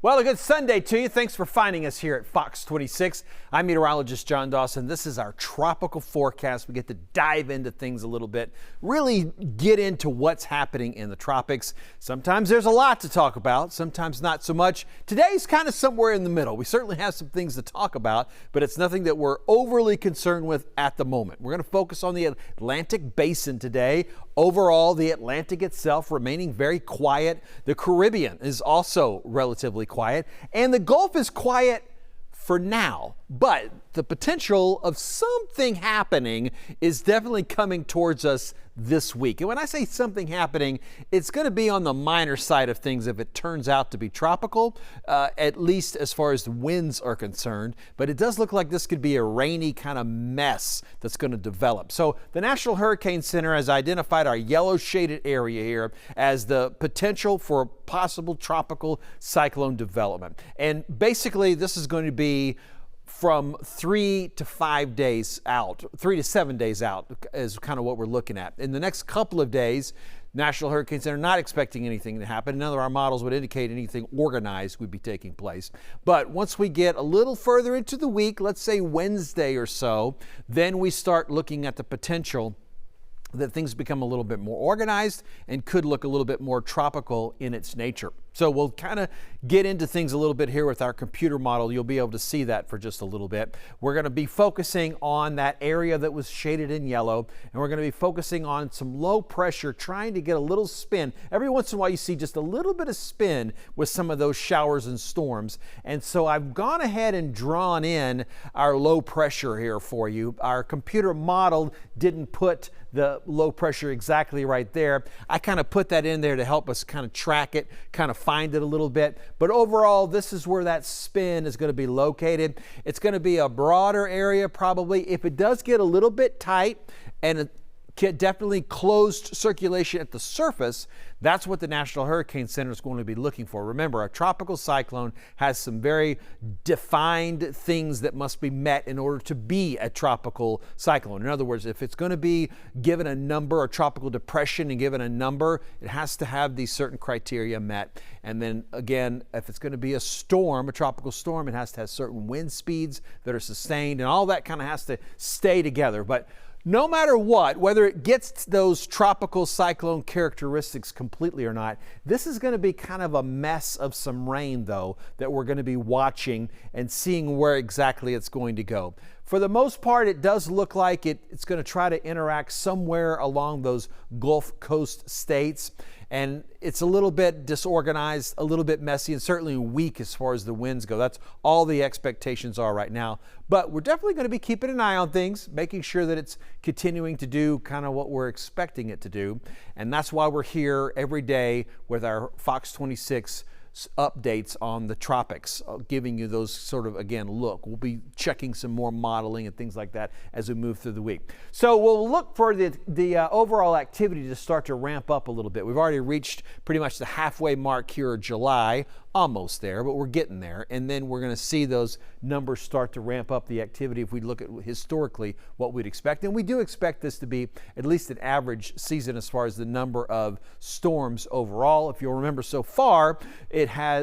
Well, a good Sunday to you. Thanks for finding us here at Fox 26. I'm meteorologist John Dawson. This is our tropical forecast. We get to dive into things a little bit, really get into what's happening in the tropics. Sometimes there's a lot to talk about, sometimes not so much. Today's kind of somewhere in the middle. We certainly have some things to talk about, but it's nothing that we're overly concerned with at the moment. We're going to focus on the Atlantic basin today. Overall, the Atlantic itself remaining very quiet. The Caribbean is also relatively quiet, and the Gulf is quiet for now, but the potential of something happening is definitely coming towards us this week. And when I say something happening, it's going to be on the minor side of things if it turns out to be tropical, at least as far as the winds are concerned. But it does look like this could be a rainy kind of mess that's going to develop. So the National Hurricane Center has identified our yellow shaded area here as the potential for a possible tropical cyclone development. And basically this is going to be from 3 to 5 days out, 3 to 7 days out is kind of what we're looking at. In the next couple of days, National Hurricane Center not expecting anything to happen. None of our models would indicate anything organized would be taking place. But once we get a little further into the week, let's say Wednesday or so, then we start looking at the potential that things become a little bit more organized and could look a little bit more tropical in its nature. So we'll kind of get into things a little bit here with our computer model. You'll be able to see that for just a little bit. We're going to be focusing on that area that was shaded in yellow, and we're going to be focusing on some low pressure, trying to get a little spin. Every once in a while you see just a little bit of spin with some of those showers and storms. And so I've gone ahead and drawn in our low pressure here for you. Our computer model didn't put the low pressure exactly right there. I kind of put that in there to help us kind of track it, kind of find it a little bit. But overall, this is where that spin is going to be located. It's going to be a broader area probably. If it does get a little bit tight and definitely closed circulation at the surface, that's what the National Hurricane Center is going to be looking for. Remember, a tropical cyclone has some very defined things that must be met in order to be a tropical cyclone. In other words, if it's going to be given a number, a tropical depression and given a number, it has to have these certain criteria met. And then again, if it's going to be a storm, a tropical storm, it has to have certain wind speeds that are sustained, and all that kind of has to stay together. But no matter what, whether it gets those tropical cyclone characteristics completely or not, this is going to be kind of a mess of some rain, though, that we're going to be watching and seeing where exactly it's going to go. For the most part, it does look like it's going to try to interact somewhere along those Gulf Coast states. And it's a little bit disorganized, a little bit messy, and certainly weak as far as the winds go. That's all the expectations are right now. But we're definitely going to be keeping an eye on things, making sure that it's continuing to do kind of what we're expecting it to do. And that's why we're here every day with our Fox 26 updates on the tropics, giving you those sort of, again, look. We'll be checking some more modeling and things like that as we move through the week. So we'll look for the overall activity to start to ramp up a little bit. We've already reached pretty much the halfway mark here of July, almost there, but we're getting there. And then we're going to see those numbers start to ramp up the activity if we look at historically what we'd expect. And we do expect this to be at least an average season as far as the number of storms overall. If you'll remember, so far,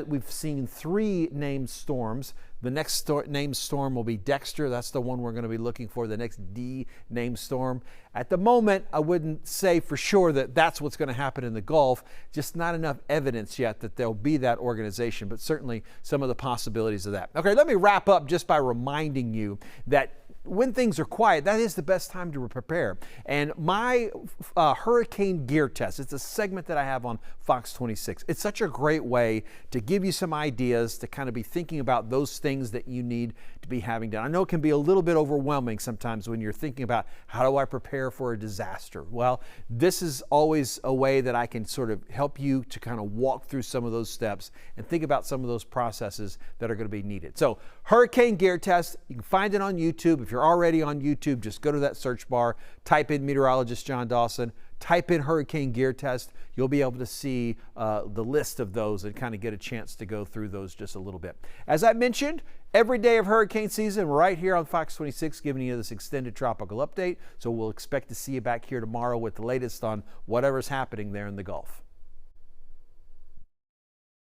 we've seen 3 named storms. The next named storm will be Dexter. That's the one we're going to be looking for, the next D named storm. At the moment, I wouldn't say for sure that that's what's going to happen in the Gulf. Just not enough evidence yet that there'll be that organization, but certainly some of the possibilities of that. Okay, let me wrap up just by reminding you that when things are quiet, that is the best time to prepare. And my hurricane gear test, it's a segment that I have on Fox 26. It's such a great way to give you some ideas to kind of be thinking about those things that you need to be having done. I know it can be a little bit overwhelming sometimes when you're thinking about how do I prepare for a disaster. Well, this is always a way that I can sort of help you to kind of walk through some of those steps and think about some of those processes that are going to be needed. So hurricane gear test, you can find it on YouTube. If you're already on YouTube, just go to that search bar, type in meteorologist John Dawson, type in hurricane gear test. You'll be able to see the list of those and kind of get a chance to go through those just a little bit. As I mentioned, every day of hurricane season right here on Fox 26, giving you this extended tropical update. So we'll expect to see you back here tomorrow with the latest on whatever's happening there in the Gulf.